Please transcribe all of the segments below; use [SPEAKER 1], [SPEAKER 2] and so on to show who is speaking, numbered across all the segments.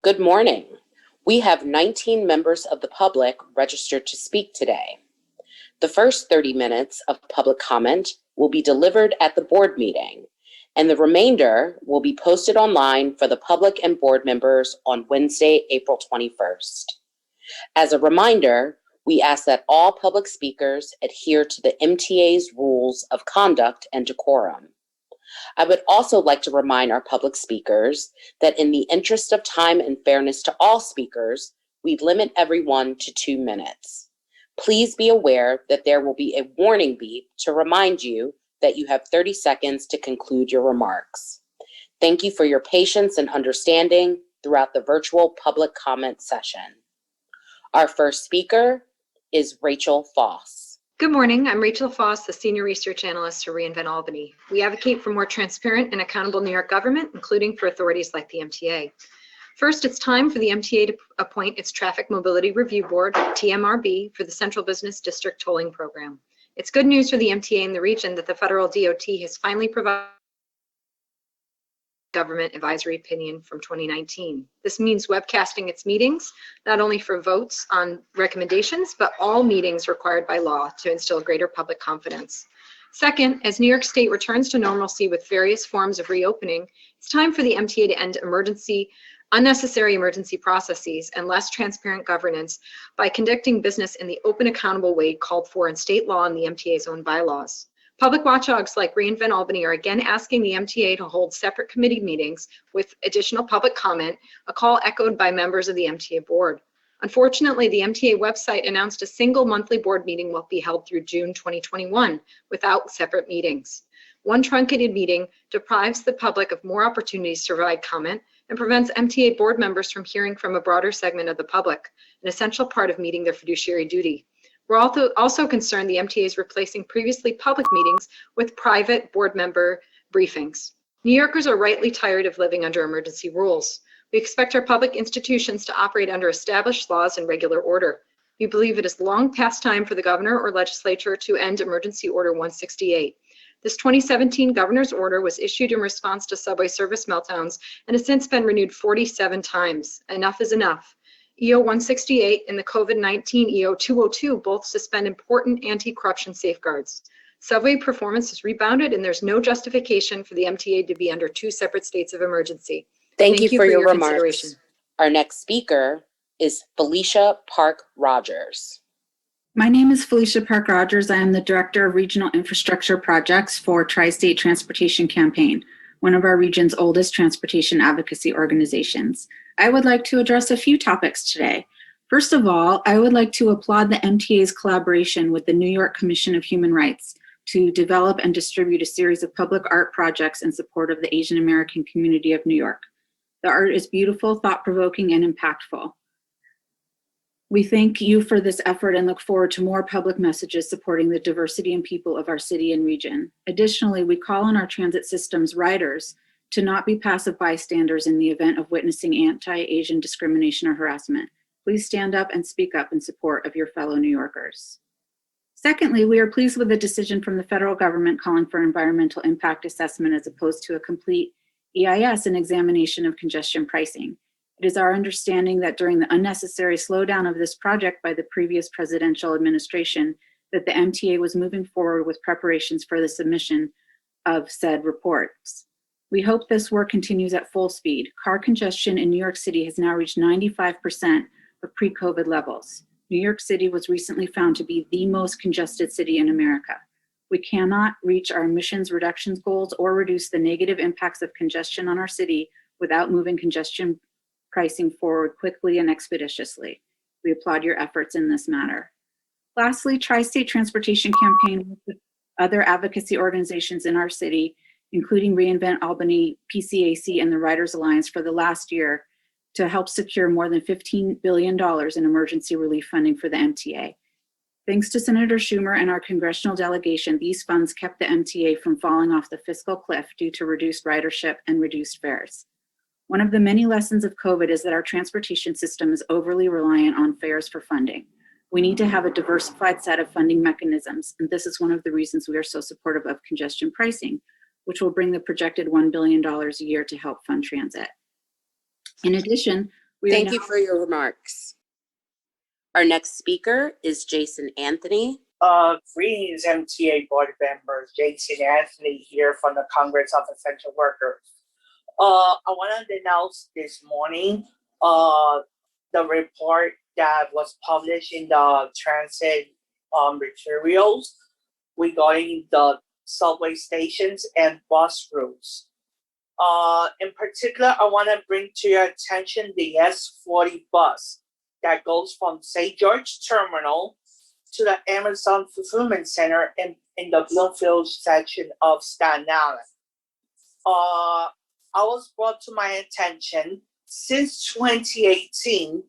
[SPEAKER 1] Good morning. We have 19 members of the public registered to speak today. The first 30 minutes of public comment will be delivered at the board meeting, and the remainder will be posted online for the public and board members on Wednesday, April 21st. As a reminder, we ask that all public speakers adhere to the MTA's rules of conduct and decorum. I would also like to remind our public speakers that in the interest of time and fairness to all speakers, we limit everyone to 2 minutes. Please be aware that there will be a warning beep to remind you that you have 30 seconds to conclude your remarks. Thank you for your patience and understanding throughout the virtual public comment session. Our first speaker is Rachel Foss.
[SPEAKER 2] Good morning, I'm Rachel Foss, the Senior Research Analyst for Reinvent Albany. We advocate for more transparent and accountable New York government, including for authorities like the MTA. First, it's time for the MTA to appoint its Traffic Mobility Review Board, TMRB, for the Central Business District Tolling Program. It's good news for the MTA and the region that the federal DOT has finally provided government advisory opinion from 2019. This means webcasting its meetings, not only for votes on recommendations, but all meetings required by law to instill greater public confidence. Second, as New York State returns to normalcy with various forms of reopening, it's time for the MTA to end unnecessary emergency processes and less transparent governance by conducting business in the open, accountable way called for in state law and the MTA's own bylaws. Public watchdogs like Reinvent Albany are again asking the MTA to hold separate committee meetings with additional public comment, a call echoed by members of the MTA board. Unfortunately, the MTA website announced a single monthly board meeting will be held through June 2021 without separate meetings. One truncated meeting deprives the public of more opportunities to provide comment and prevents MTA board members from hearing from a broader segment of the public, an essential part of meeting their fiduciary duty. We're also concerned the MTA is replacing previously public meetings with private board member briefings. New Yorkers are rightly tired of living under emergency rules. We expect our public institutions to operate under established laws in regular order. We believe it is long past time for the governor or legislature to end Emergency Order 168. This 2017 governor's order was issued in response to subway service meltdowns and has since been renewed 47 times. Enough is enough. EO 168 and the COVID-19 EO 202 both suspend important anti-corruption safeguards. Subway performance has rebounded and there's no justification for the MTA to be under 2 separate states of emergency.
[SPEAKER 1] Thank you for your remarks. Our next speaker is Felicia Park Rogers.
[SPEAKER 3] My name is Felicia Park Rogers. I am the Director of Regional Infrastructure Projects for Tri-State Transportation Campaign, one of our region's oldest transportation advocacy organizations. I would like to address a few topics today. First of all, I would like to applaud the MTA's collaboration with the New York Commission of Human Rights to develop and distribute a series of public art projects in support of the Asian American community of New York. The art is beautiful, thought-provoking, and impactful. We thank you for this effort and look forward to more public messages supporting the diversity and people of our city and region. Additionally, we call on our transit system's riders to not be passive bystanders in the event of witnessing anti-Asian discrimination or harassment. Please stand up and speak up in support of your fellow New Yorkers. Secondly, we are pleased with the decision from the federal government calling for environmental impact assessment as opposed to a complete EIS and examination of congestion pricing. It is our understanding that during the unnecessary slowdown of this project by the previous presidential administration, that the MTA was moving forward with preparations for the submission of said reports. We hope this work continues at full speed. Car congestion in New York City has now reached 95% of pre-COVID levels. New York City was recently found to be the most congested city in America. We cannot reach our emissions reductions goals or reduce the negative impacts of congestion on our city without moving congestion pricing forward quickly and expeditiously. We applaud your efforts in this matter. Lastly, Tri-State Transportation Campaign with other advocacy organizations in our city, including Reinvent Albany, PCAC, and the Riders Alliance for the last year to help secure more than $15 billion in emergency relief funding for the MTA. Thanks to Senator Schumer and our congressional delegation, these funds kept the MTA from falling off the fiscal cliff due to reduced ridership and reduced fares. One of the many lessons of COVID is that our transportation system is overly reliant on fares for funding. We need to have a diversified set of funding mechanisms, and this is one of the reasons we are so supportive of congestion pricing, which will bring the projected $1 billion a year to help fund transit. In addition,
[SPEAKER 1] Thank you for your remarks. Our next speaker is Jason Anthony.
[SPEAKER 4] Greetings, MTA board members. Jason Anthony here from the Congress of Essential Workers. I want to announce this morning the report that was published in the transit materials regarding the subway stations and bus routes. In particular, I want to bring to your attention the S40 bus that goes from St. George Terminal to the Amazon Fulfillment Center in the Bloomfield section of Staten Island. I was brought to my attention since 2018,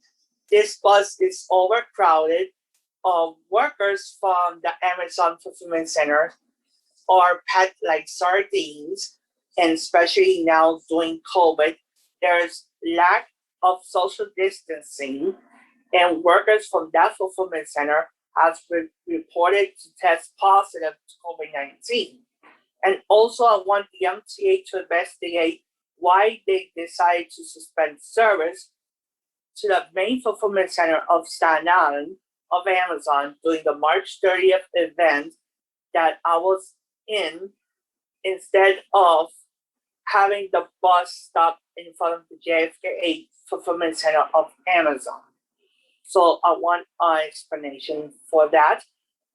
[SPEAKER 4] this bus is overcrowded. Workers from the Amazon Fulfillment Center are packed like sardines, and especially now during COVID, there's lack of social distancing, and workers from that fulfillment center have been reported to test positive to COVID-19. And also, I want the MTA to investigate why they decided to suspend service to the main fulfillment center of Staten Island of Amazon during the March 30th event that I was in, instead of having the bus stop in front of the JFK fulfillment center of Amazon. So I want an explanation for that.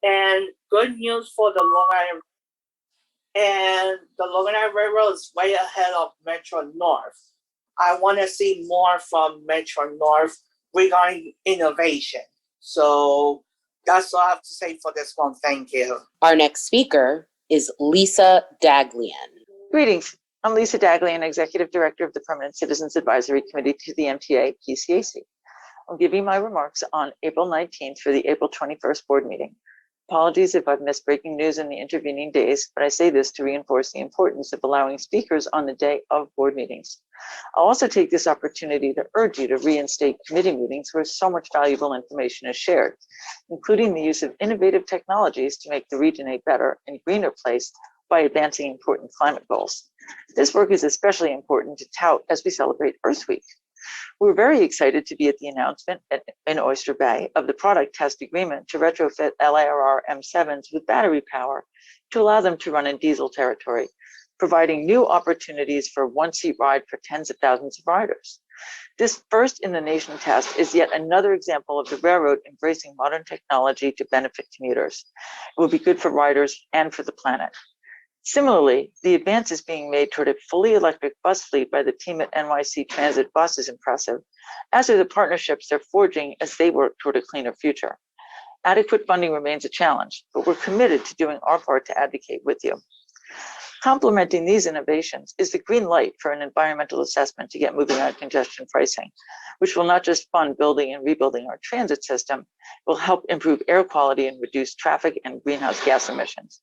[SPEAKER 4] And good news for the Long Island. And the Long Island Railroad is way ahead of Metro North. I want to see more from Metro North regarding innovation. So that's all I have to say for this one. Thank you.
[SPEAKER 1] Our next speaker is Lisa Daglian.
[SPEAKER 5] Greetings. I'm Lisa Daglian, Executive Director of the Permanent Citizens Advisory Committee to the MTA PCAC. I'm giving my remarks on April 19th for the April 21st board meeting. Apologies if I've missed breaking news in the intervening days, but I say this to reinforce the importance of allowing speakers on the day of board meetings. I'll also take this opportunity to urge you to reinstate committee meetings where so much valuable information is shared, including the use of innovative technologies to make the region a better and greener place by advancing important climate goals. This work is especially important to tout as we celebrate Earth Week. We're very excited to be at the announcement in Oyster Bay of the product test agreement to retrofit LIRR M7s with battery power to allow them to run in diesel territory, providing new opportunities for one-seat ride for tens of thousands of riders. This first-in-the-nation test is yet another example of the railroad embracing modern technology to benefit commuters. It will be good for riders and for the planet. Similarly, the advances being made toward a fully electric bus fleet by the team at NYC Transit Bus is impressive, as are the partnerships they're forging as they work toward a cleaner future. Adequate funding remains a challenge, but we're committed to doing our part to advocate with you. Complementing these innovations is the green light for an environmental assessment to get moving on congestion pricing, which will not just fund building and rebuilding our transit system, will help improve air quality and reduce traffic and greenhouse gas emissions.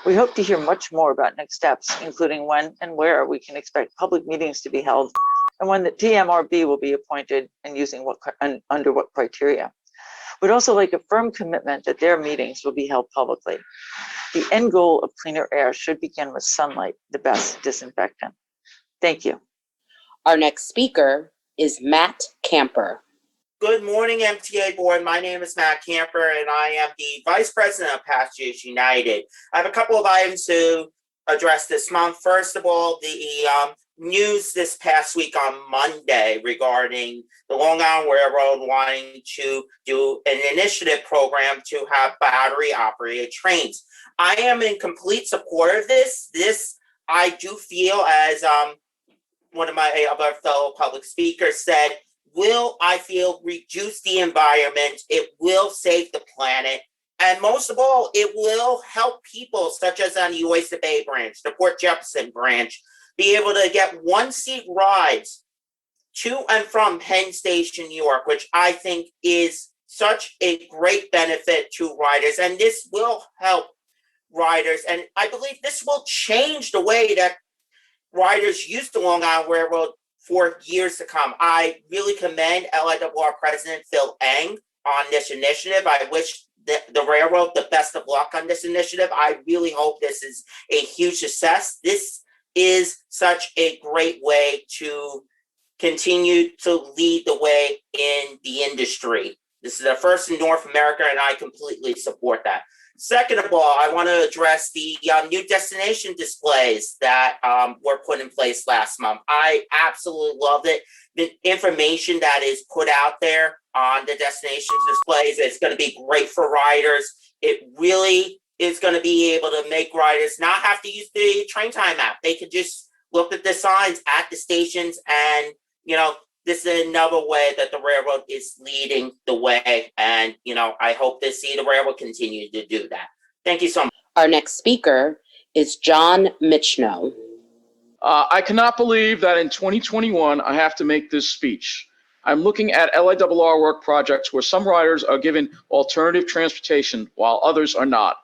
[SPEAKER 5] We hope to hear much more about next steps, including when and where we can expect public meetings to be held, and when the TMRB will be appointed and using and under what criteria. We'd also like a firm commitment that their meetings will be held publicly. The end goal of cleaner air should begin with sunlight, the best disinfectant. Thank you.
[SPEAKER 1] Our next speaker is Matt Camper.
[SPEAKER 6] Good morning, MTA board. My name is Matt Camper, and I am the Vice President of Passengers United. I have a couple of items to address this month. First of all, the news this past week on Monday regarding the Long Island Railroad wanting to do an initiative program to have battery-operated trains. I am in complete support of this. This, I do feel, as one of my other fellow public speakers said, will, I feel, reduce the environment. It will save the planet. And most of all, it will help people such as on the Oyster Bay branch, the Port Jefferson branch, be able to get one-seat rides to and from Penn Station, New York, which I think is such a great benefit to riders. And this will help riders. And I believe this will change the way that riders use the Long Island Railroad for years to come. I really commend LIRR President Phil Eng on this initiative. I wish the railroad the best of luck on this initiative. I really hope this is a huge success. This is such a great way to continue to lead the way in the industry. This is the first in North America, and I completely support that. Second of all, I want to address the new destination displays that were put in place last month. I absolutely loved it. The information that is put out there on the destination displays, it's going to be great for riders. It really is going to be able to make riders not have to use the train time app. They could just look at the signs at the stations, and this is another way that the railroad is leading the way. And I hope to see the railroad continue to do that. Thank you so much.
[SPEAKER 1] Our next speaker is John Michno.
[SPEAKER 7] I cannot believe that in 2021, I have to make this speech. I'm looking at LIRR work projects where some riders are given alternative transportation while others are not.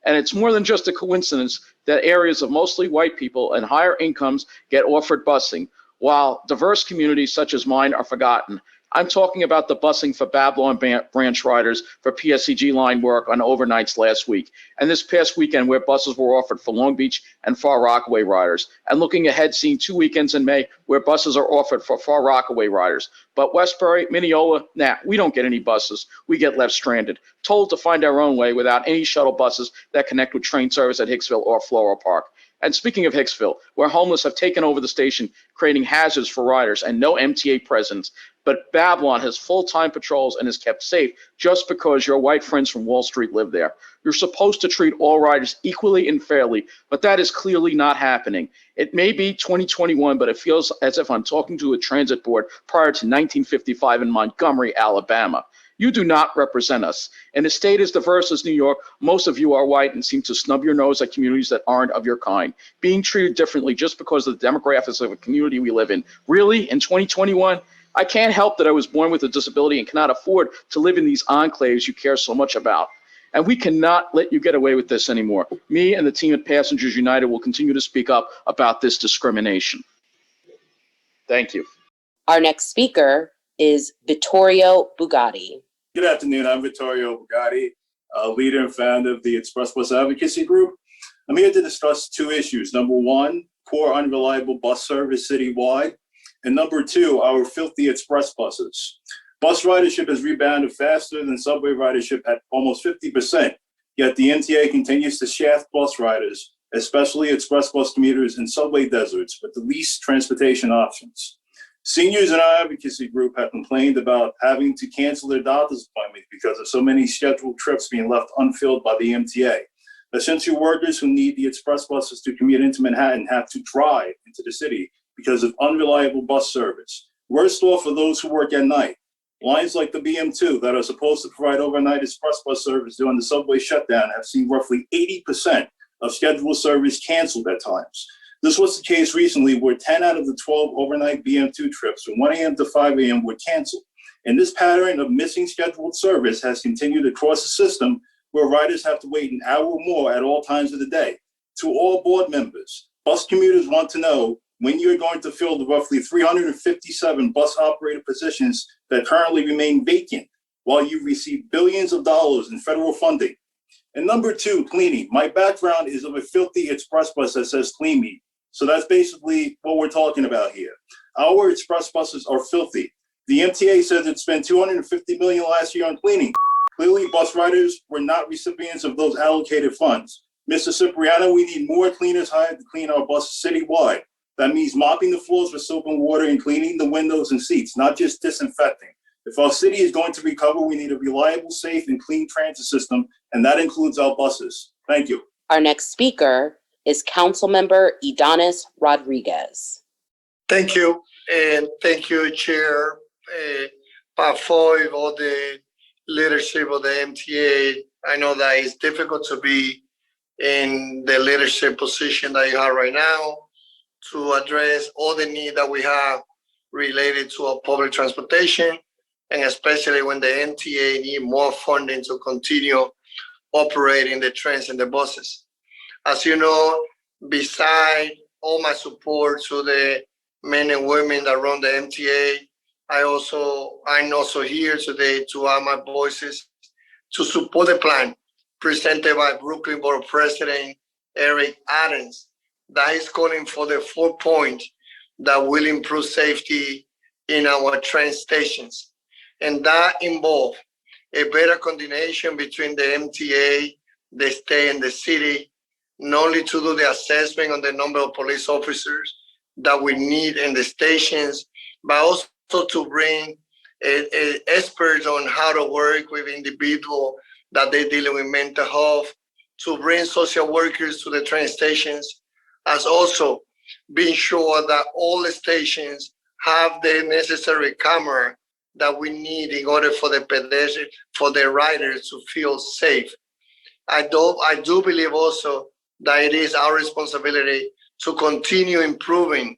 [SPEAKER 7] And it's more than just a coincidence that areas of mostly white people and higher incomes get offered busing, while diverse communities such as mine are forgotten. I'm talking about the busing for Babylon branch riders for PSCG line work on overnights last week, and this past weekend where buses were offered for Long Beach and Far Rockaway riders, and looking ahead, seeing 2 weekends in May where buses are offered for Far Rockaway riders. But Westbury, Mineola, we don't get any buses. We get left stranded, told to find our own way without any shuttle buses that connect with train service at Hicksville or Floral Park. And speaking of Hicksville, where homeless have taken over the station, creating hazards for riders and no MTA presence, but Babylon has full-time patrols and is kept safe just because your white friends from Wall Street live there. You're supposed to treat all riders equally and fairly, but that is clearly not happening. It may be 2021, but it feels as if I'm talking to a transit board prior to 1955 in Montgomery, Alabama. You do not represent us. In a state as diverse as New York, most of you are white and seem to snub your nose at communities that aren't of your kind, being treated differently just because of the demographics of a community we live in. Really, in 2021? I can't help that I was born with a disability and cannot afford to live in these enclaves you care so much about. And we cannot let you get away with this anymore. Me and the team at Passengers United will continue to speak up about this discrimination. Thank you.
[SPEAKER 1] Our next speaker is Vittorio Bugatti.
[SPEAKER 8] Good afternoon. I'm Vittorio Bugatti, leader and founder of the Express Bus Advocacy Group. I'm here to discuss two issues. Number one, poor, unreliable bus service citywide. And number two, our filthy express buses. Bus ridership has rebounded faster than subway ridership at almost 50%. Yet the MTA continues to shaft bus riders, especially express bus commuters in subway deserts with the least transportation options. Seniors in our advocacy group have complained about having to cancel their doctor's appointments because of so many scheduled trips being left unfilled by the MTA. Essential workers who need the express buses to commute into Manhattan have to drive into the city because of unreliable bus service. Worst off for those who work at night. Lines like the BM2 that are supposed to provide overnight express bus service during the subway shutdown have seen roughly 80% of scheduled service canceled at times. This was the case recently where 10 out of the 12 overnight BM2 trips from 1 a.m. to 5 a.m. were canceled. And this pattern of missing scheduled service has continued across the system where riders have to wait an hour or more at all times of the day. To all board members, bus commuters want to know when you're going to fill the roughly 357 bus operator positions that currently remain vacant while you receive billions of dollars in federal funding. And number two, cleaning. My background is of a filthy express bus that says clean me. So that's basically what we're talking about here. Our express buses are filthy. The MTA says it spent $250 million last year on cleaning. Clearly, bus riders were not recipients of those allocated funds. Mr. Cipriano, we need more cleaners hired to clean our buses citywide. That means mopping the floors with soap and water and cleaning the windows and seats, not just disinfecting. If our city is going to recover, we need a reliable, safe, and clean transit system, and that includes our buses. Thank you.
[SPEAKER 1] Our next speaker is Councilmember Idanis Rodriguez.
[SPEAKER 9] Thank you, and thank you, Chair Pafoy, all the leadership of the MTA. I know that it's difficult to be in the leadership position that you have right now to address all the need that we have related to our public transportation, and especially when the MTA need more funding to continue operating the trains and the buses. As you know, beside all my support to the men and women that run the MTA, I'm also here today to add my voices to support the plan presented by Brooklyn Borough President Eric Adams that is calling for the 4 points that will improve safety in our train stations. And that involves a better coordination between the MTA, the state, and the city, not only to do the assessment on the number of police officers that we need in the stations, but also to bring experts on how to work with individuals that they're dealing with mental health, to bring social workers to the train stations, as also being sure that all the stations have the necessary camera that we need in order for the pedestrians, for the riders to feel safe. I do believe also that it is our responsibility to continue improving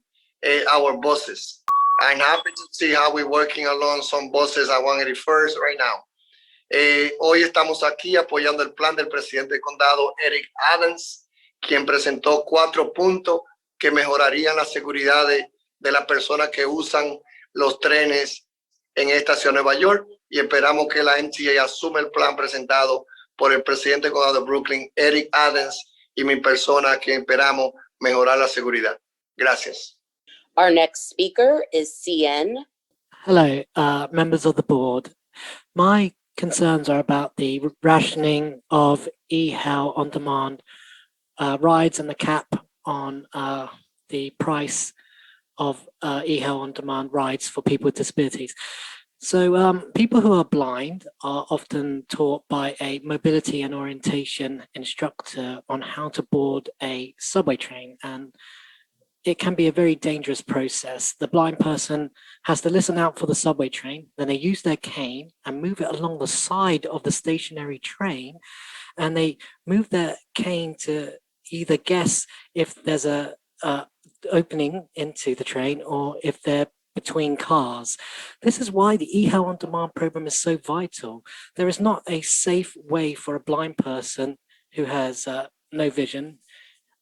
[SPEAKER 9] our buses. I'm happy to see how we're working along some buses at 181st right now. Hoy estamos aquí apoyando el plan del presidente del condado, Eric Adams, quien presentó 4 puntos que mejorarían la seguridad de las personas que usan los trenes en esta ciudad de Nueva York, y esperamos que la MTA asuma el plan presentado por el presidente del condado de Brooklyn, Eric Adams, y mi persona, que esperamos mejorar la seguridad. Gracias.
[SPEAKER 1] Our next speaker is CN.
[SPEAKER 10] Hello, members of the board. My concerns are about the rationing of e-Hel on-demand rides and the cap on the price of e-Hel on-demand rides for people with disabilities. So people who are blind are often taught by a mobility and orientation instructor on how to board a subway train, and it can be a very dangerous process. The blind person has to listen out for the subway train, then they use their cane and move it along the side of the stationary train, and they move their cane to either guess if there's a opening into the train or if they're between cars. This is why the e-Hel on demand program is so vital. There is not a safe way for a blind person who has no vision,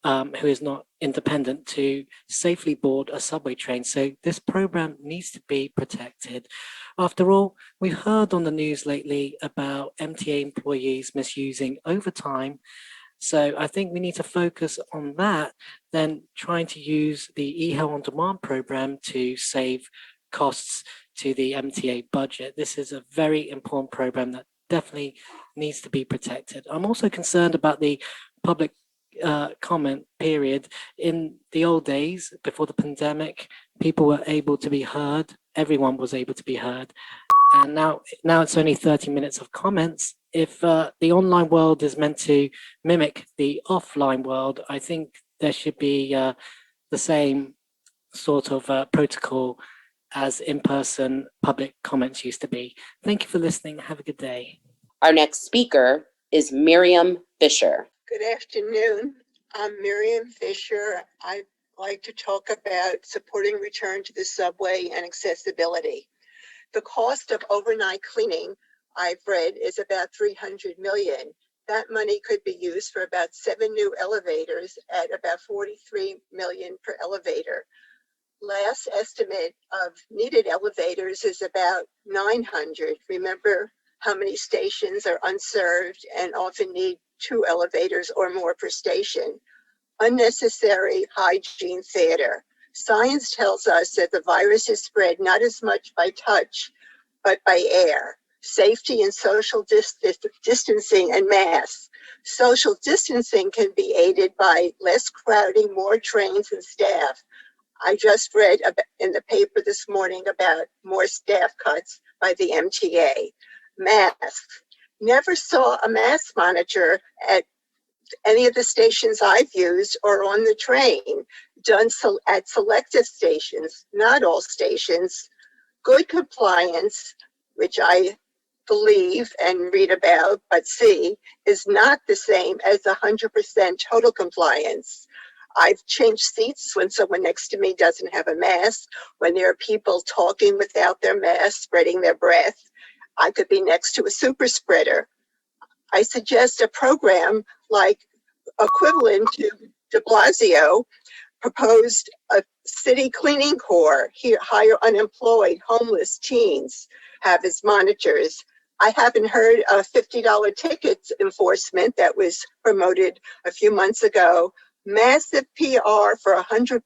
[SPEAKER 10] who is not independent, to safely board a subway train. So this program needs to be protected. After all, we've heard on the news lately about MTA employees misusing overtime. So I think we need to focus on that than trying to use the e-Hel on demand program to save costs to the MTA budget. This is a very important program that definitely needs to be protected. I'm also concerned about the public comment period. In the old days, before the pandemic, people were able to be heard. Everyone was able to be heard. And now it's only 30 minutes of comments. If the online world is meant to mimic the offline world, I think there should be the same sort of protocol as in-person public comments used to be. Thank you for listening. Have a good day.
[SPEAKER 1] Our next speaker is Miriam Fisher.
[SPEAKER 11] Good afternoon. I'm Miriam Fisher. I'd like to talk about supporting return to the subway and accessibility. The cost of overnight cleaning, I've read, is about $300 million. That money could be used for about 7 new elevators at about $43 million per elevator. Last estimate of needed elevators is about 900. Remember how many stations are unserved and often need 2 elevators or more per station. Unnecessary hygiene theater. Science tells us that the virus is spread not as much by touch, but by air. Safety and social distancing and masks. Social distancing can be aided by less crowding, more trains and staff. I just read in the paper this morning about more staff cuts by the MTA. Masks. Never saw a mask monitor at any of the stations I've used or on the train, done at selective stations, not all stations. Good compliance, which I believe and read about but see, is not the same as 100% total compliance. I've changed seats when someone next to me doesn't have a mask, when there are people talking without their mask, spreading their breath. I could be next to a super spreader. I suggest a program like equivalent to de Blasio proposed a city cleaning corps, hire unemployed, homeless teens, have as monitors. I haven't heard of $50 tickets enforcement that was promoted a few months ago Massive PR for 100%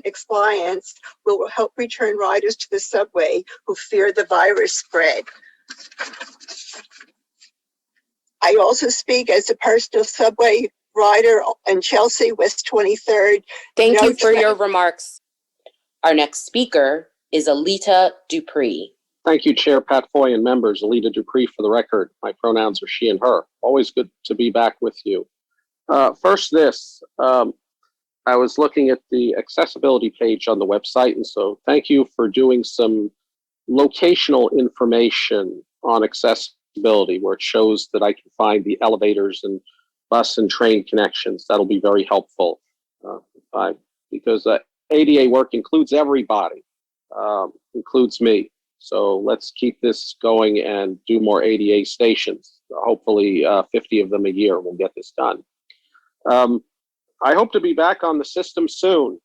[SPEAKER 11] compliance will help return riders to the subway who fear the virus spread. I also speak as a personal subway rider in Chelsea, West 23rd.
[SPEAKER 1] Thank
[SPEAKER 11] No
[SPEAKER 1] you for
[SPEAKER 11] tra-
[SPEAKER 1] your remarks. Our next speaker is Alita Dupree.
[SPEAKER 12] Thank you, Chair Pat Foy and members. Alita Dupree for the record. My pronouns are she and her. Always good to be back with you. First, I was looking at the accessibility page on the website, and so thank you for doing some locational information on accessibility where it shows that I can find the elevators and bus and train connections. That'll be very helpful because ADA work includes everybody, includes me. So let's keep this going and do more ADA stations. Hopefully 50 of them a year will get this done. I hope to be back on the system soon.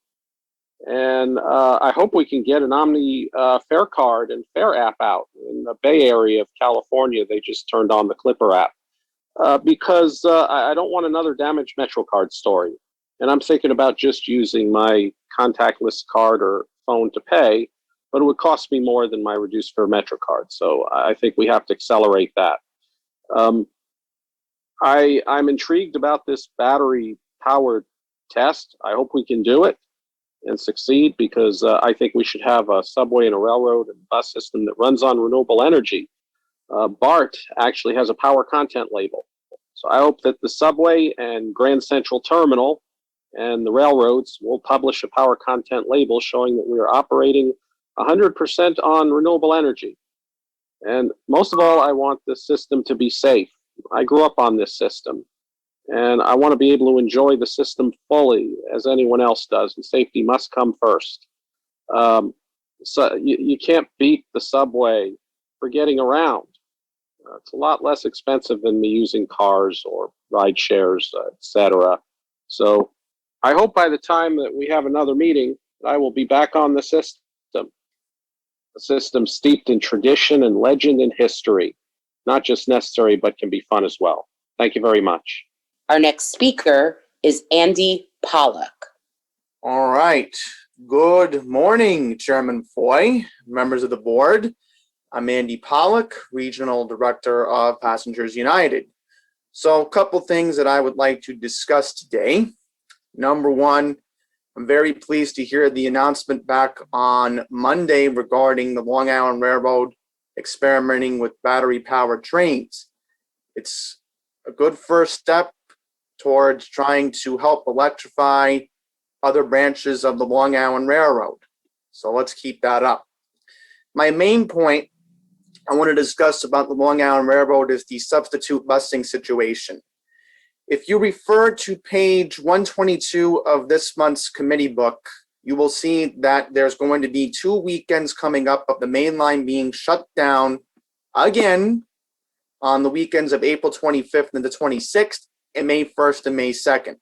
[SPEAKER 12] And I hope we can get an Omni fare card and fare app out. In the Bay Area of California, they just turned on the Clipper app because I don't want another damaged MetroCard story. And I'm thinking about just using my contactless card or phone to pay, but it would cost me more than my reduced fare MetroCard. So I think we have to accelerate that. I'm intrigued about this battery-powered test. I hope we can do it and succeed because I think we should have a subway and a railroad and bus system that runs on renewable energy. BART actually has a power content label. So I hope that the subway and Grand Central Terminal and the railroads will publish a power content label showing that we are operating 100% on renewable energy. And most of all, I want this system to be safe. I grew up on this system, and I want to be able to enjoy the system fully as anyone else does, and safety must come first. So you can't beat the subway for getting around. It's a lot less expensive than me using cars or ride shares, etc. So I hope by the time that we have another meeting, I will be back on the system. A system steeped in tradition and legend and history, not just necessary, but can be fun as well. Thank you very much.
[SPEAKER 1] Our next speaker is Andy Pollock.
[SPEAKER 13] All right. Good morning, Chairman Foy, members of the board. I'm Andy Pollock, Regional Director of Passengers United. So a couple things that I would like to discuss today. Number one, I'm very pleased to hear the announcement back on Monday regarding the Long Island Railroad experimenting with battery-powered trains. It's a good first step towards trying to help electrify other branches of the Long Island Railroad. So let's keep that up. My main point I want to discuss about the Long Island Railroad is the substitute busing situation. If you refer to page 122 of this month's committee book, you will see that there's going to be 2 weekends coming up of the main line being shut down again on the weekends of April 25th and the 26th and May 1st and May 2nd.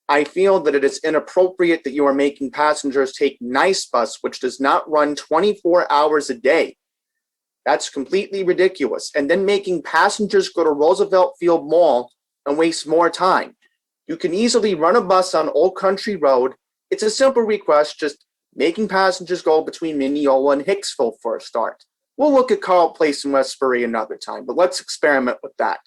[SPEAKER 13] I feel that it is inappropriate that you are making passengers take Nice Bus, which does not run 24 hours a day. That's completely ridiculous. And then making passengers go to Roosevelt Field Mall and waste more time. You can easily run a bus on Old Country Road. It's a simple request, just making passengers go between Mineola and Hicksville for a start. We'll look at Carl Place in Westbury another time, but let's experiment with that.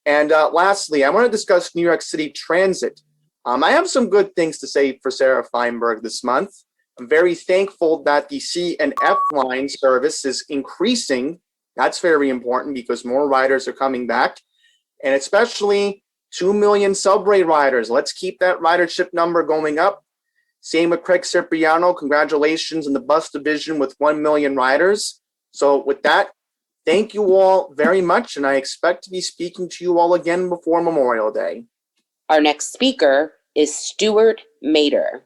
[SPEAKER 13] And lastly, I want to discuss New York City Transit. I have some good things to say for Sarah Feinberg this month. I'm very thankful that the C and F line service is increasing. That's very important because more riders are coming back, and especially 2 million subway riders. Let's keep that ridership number going up. Same with Craig Cipriano. Congratulations in the bus division with 1 million riders. So with that, thank you all very much, and I expect to be speaking to you all again before Memorial Day.
[SPEAKER 1] Our next speaker is Stuart Mader.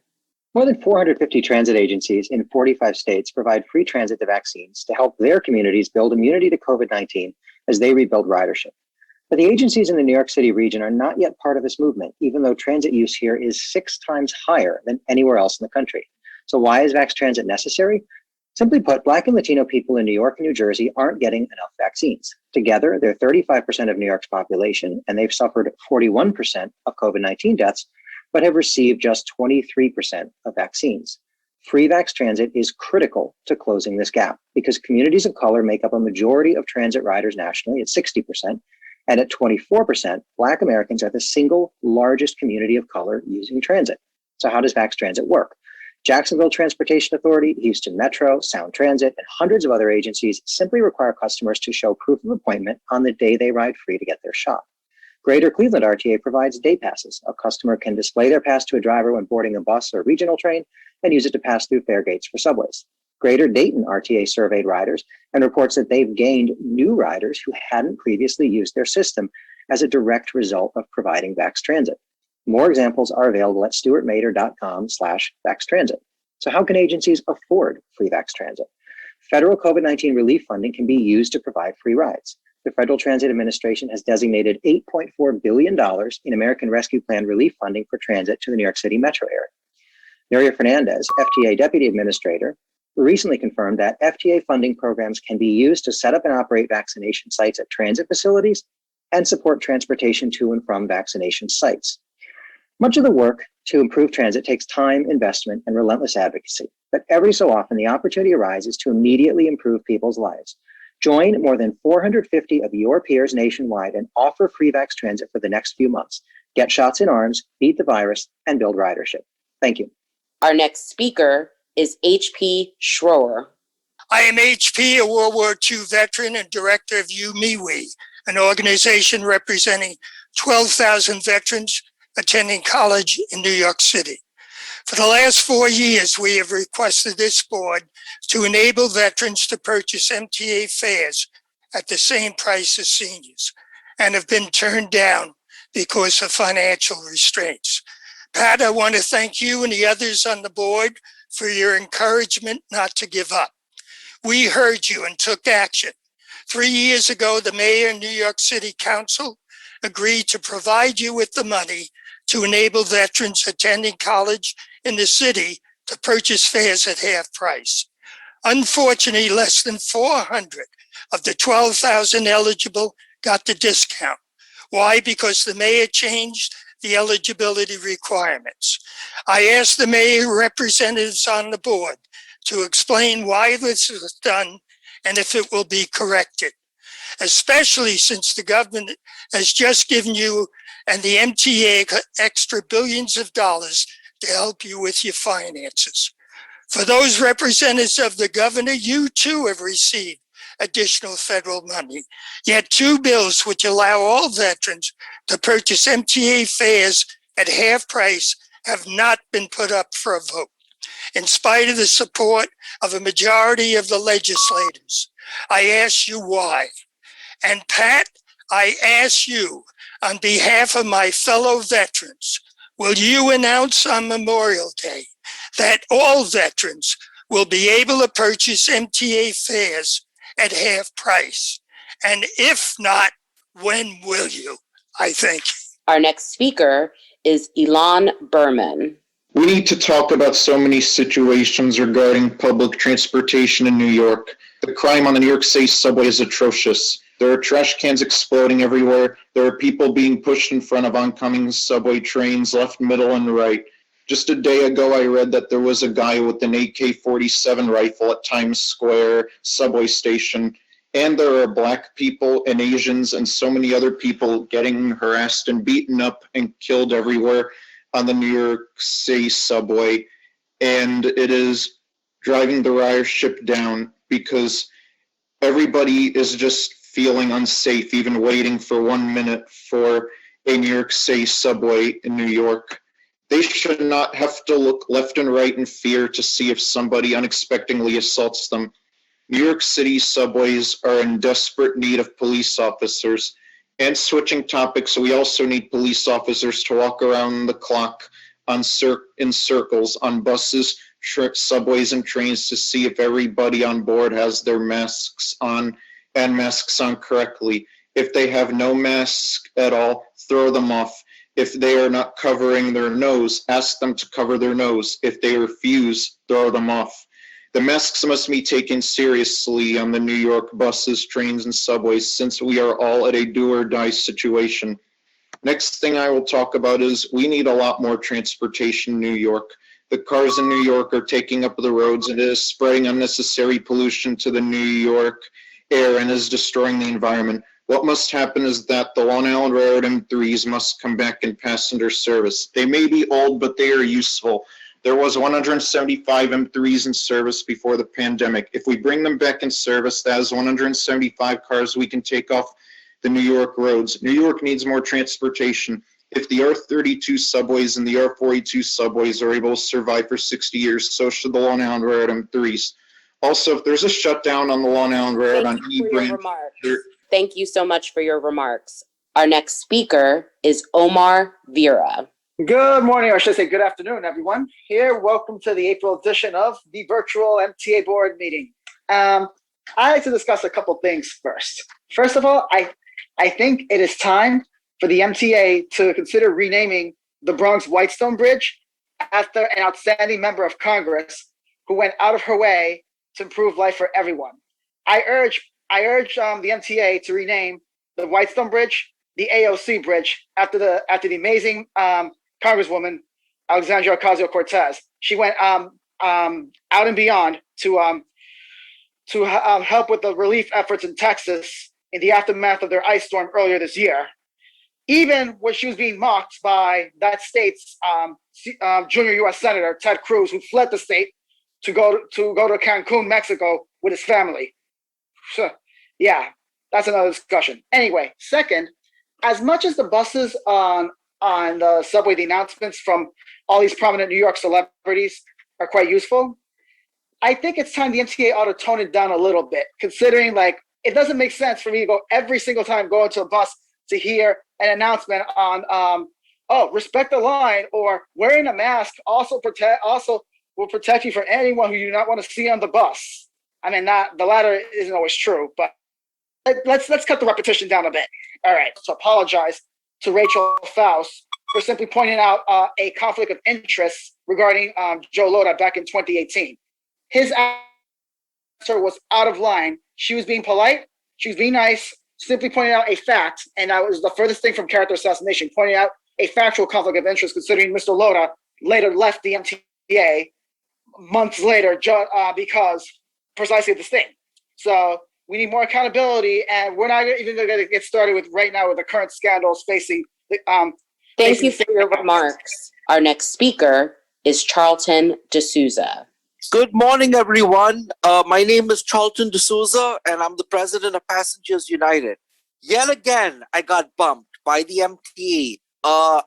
[SPEAKER 14] More than 450 transit agencies in 45 states provide free transit to vaccines to help their communities build immunity to COVID-19 as they rebuild ridership. But the agencies in the New York City region are not yet part of this movement, even though transit use here is 6 times higher than anywhere else in the country. So why is Vax Transit necessary? Simply put, Black and Latino people in New York and New Jersey aren't getting enough vaccines. Together, they're 35% of New York's population, and they've suffered 41% of COVID-19 deaths but have received just 23% of vaccines. Free Vax Transit is critical to closing this gap because communities of color make up a majority of transit riders nationally at 60%, and at 24%, Black Americans are the single largest community of color using transit. So how does Vax Transit work? Jacksonville Transportation Authority, Houston Metro, Sound Transit, and hundreds of other agencies simply require customers to show proof of appointment on the day they ride free to get their shot. Greater Cleveland RTA provides day passes. A customer can display their pass to a driver when boarding a bus or regional train and use it to pass through fare gates for subways. Greater Dayton RTA surveyed riders and reports that they've gained new riders who hadn't previously used their system as a direct result of providing Vax Transit. More examples are available at stuartmader.com/VaxTransit. So how can agencies afford free Vax Transit? Federal COVID-19 relief funding can be used to provide free rides. The Federal Transit Administration has designated $8.4 billion in American Rescue Plan relief funding for transit to the New York City metro area. Nuria Fernandez, FTA Deputy Administrator, recently confirmed that FTA funding programs can be used to set up and operate vaccination sites at transit facilities and support transportation to and from vaccination sites. Much of the work to improve transit takes time, investment, and relentless advocacy, but every so often the opportunity arises to immediately improve people's lives. Join more than 450 of your peers nationwide and offer free Vax Transit for the next few months. Get shots in arms, beat the virus, and build ridership. Thank you.
[SPEAKER 1] Our next speaker is H.P. Schroer.
[SPEAKER 15] I am HP, a World War II veteran and director of UMIWI, an organization representing 12,000 veterans attending college in New York City. For the last 4 years, we have requested this board to enable veterans to purchase MTA fares at the same price as seniors and have been turned down because of financial restraints. Pat, I want to thank you and the others on the board for your encouragement not to give up. We heard you and took action. 3 years ago, the mayor and New York City Council agreed to provide you with the money to enable veterans attending college in the city to purchase fares at half price. Unfortunately, less than 400 of the 12,000 eligible got the discount. Why? Because the mayor changed the eligibility requirements. I asked the mayor representatives on the board to explain why this was done and if it will be corrected, especially since the government has just given you and the MTA extra billions of dollars to help you with your finances. For those representatives of the governor, you too have received additional federal money. Yet 2 bills which allow all veterans to purchase MTA fares at half price have not been put up for a vote, in spite of the support of a majority of the legislators. I ask you why. And Pat, I ask you, on behalf of my fellow veterans, will you announce on Memorial Day that all veterans will be able to purchase MTA fares at half price? And if not, when will you? I thank you.
[SPEAKER 1] Our next speaker is Elon Berman.
[SPEAKER 16] We need to talk about so many situations regarding public transportation in New York. The crime on the New York City subway is atrocious. There are trash cans exploding everywhere. There are people being pushed in front of oncoming subway trains, left, middle, and right. Just a day ago, I read that there was a guy with an AK-47 rifle at Times Square subway station. And there are Black people and Asians and so many other people getting harassed and beaten up and killed everywhere on the New York City subway. And it is driving the ridership down because everybody is just feeling unsafe, even waiting for 1 minute for a New York City subway in New York. They should not have to look left and right in fear to see if somebody unexpectedly assaults them. New York City subways are in desperate need of police officers. And switching topics, we also need police officers to walk around the clock in circles on buses, subways, and trains to see if everybody on board has their masks on and masks on correctly. If they have no mask at all, throw them off. If they are not covering their nose, ask them to cover their nose. If they refuse, throw them off. The masks must be taken seriously on the New York buses, trains, and subways, since we are all at a do or die situation. Next thing I will talk about is we need a lot more transportation in New York. The cars in New York are taking up the roads and it is spreading unnecessary pollution to the New York air and is destroying the environment. What must happen is that the Long Island Railroad M3s must come back in passenger service. They may be old, but they are useful. There was 175 M3s in service before the pandemic. If we bring them back in service, that is 175 cars we can take off the New York roads. New York needs more transportation. If the R32 subways and the R42 subways are able to survive for 60 years, so should the Long Island Railroad M3s. Also, if there's a shutdown on the Long Island Railroad on
[SPEAKER 1] Thank
[SPEAKER 16] any
[SPEAKER 1] you for your
[SPEAKER 16] branch,
[SPEAKER 1] remarks. Thank you so much for your remarks. Our next speaker is Omar Vera.
[SPEAKER 17] Good morning, or I should say good afternoon, everyone. Here, welcome to the April edition of the virtual MTA board meeting. I'd like to discuss a couple things first. First of all, I think it is time for the MTA to consider renaming the Bronx Whitestone Bridge after an outstanding member of Congress who went out of her way to improve life for everyone. I urge the MTA to rename the Whitestone Bridge the AOC Bridge after the amazing Congresswoman Alexandria Ocasio-Cortez. She went out and beyond to help with the relief efforts in Texas in the aftermath of their ice storm earlier this year. Even when she was being mocked by that state's junior U.S. Senator Ted Cruz, who fled the state to go to Cancun, Mexico, with his family. So, yeah, that's another discussion. Anyway, second, as much as the buses on the subway, the announcements from all these prominent New York celebrities are quite useful, I think it's time the MTA ought to tone it down a little bit, considering like it doesn't make sense for me to go every single time go into a bus to hear an announcement on respect the line, or wearing a mask also will protect you from anyone who you do not want to see on the bus. I mean, the latter isn't always true, but let's cut the repetition down a bit. All right, so apologize to Rachel Faust for simply pointing out a conflict of interest regarding Joe Lhota back in 2018. His answer was out of line. She was being polite, she was being nice, simply pointing out a fact, and that was the furthest thing from character assassination, pointing out a factual conflict of interest, considering Mr. Lhota later left the MTA months later because precisely this thing. So we need more accountability, and we're not even going to get started with right now with the current scandals facing.
[SPEAKER 1] Thank you for your remarks. Our next speaker is Charlton D'Souza.
[SPEAKER 18] Good morning, everyone. My name is Charlton D'Souza, and I'm the president of Passengers United. Yet again, I got bumped by the MTA,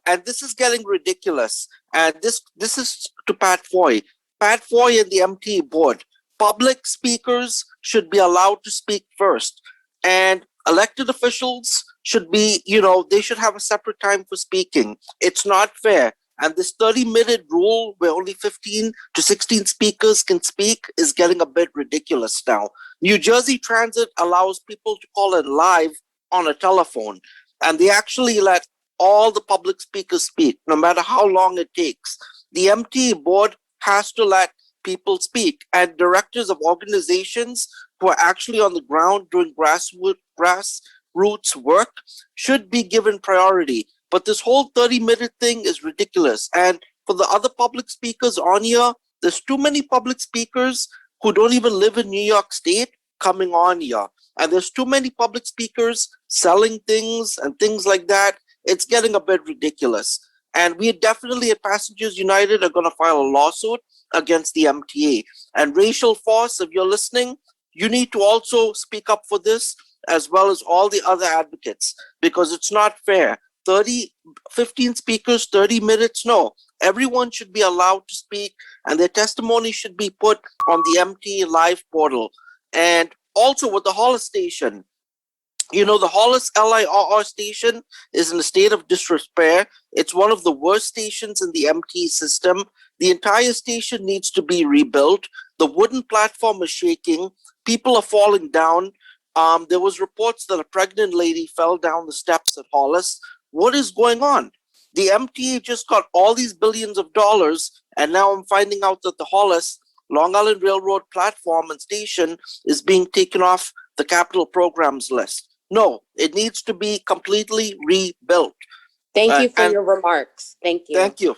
[SPEAKER 18] and this is getting ridiculous. And this is to Pat Foy. Pat Foy and the MTA board. Public speakers should be allowed to speak first, and elected officials should be, they should have a separate time for speaking. It's not fair. And this 30-minute rule where only 15 to 16 speakers can speak is getting a bit ridiculous now. New Jersey Transit allows people to call in live on a telephone, and they actually let all the public speakers speak, no matter how long it takes. The MTA board has to let people speak, and directors of organizations who are actually on the ground doing grassroots work should be given priority. But this whole 30-minute thing is ridiculous. And for the other public speakers on here, there's too many public speakers who don't even live in New York State coming on here. And there's too many public speakers selling things and things like that. It's getting a bit ridiculous. And we definitely at Passengers United are going to file a lawsuit against the MTA. And Rachel Foss, if you're listening, you need to also speak up for this, as well as all the other advocates, because it's not fair. 15 speakers, 30 minutes, no. Everyone should be allowed to speak, and their testimony should be put on the MTA Live portal. And also with the Hollis station, the Hollis LIRR station is in a state of disrepair. It's one of the worst stations in the MTA system. The entire station needs to be rebuilt. The wooden platform is shaking. People are falling down. There was reports that a pregnant lady fell down the steps at Hollis. What is going on? The MTA just got all these billions of dollars, and now I'm finding out that the Hollis Long Island Railroad platform and station is being taken off the capital programs list. No, it needs to be completely rebuilt.
[SPEAKER 1] Thank you for
[SPEAKER 18] And
[SPEAKER 1] your remarks. Thank you.
[SPEAKER 18] thank you.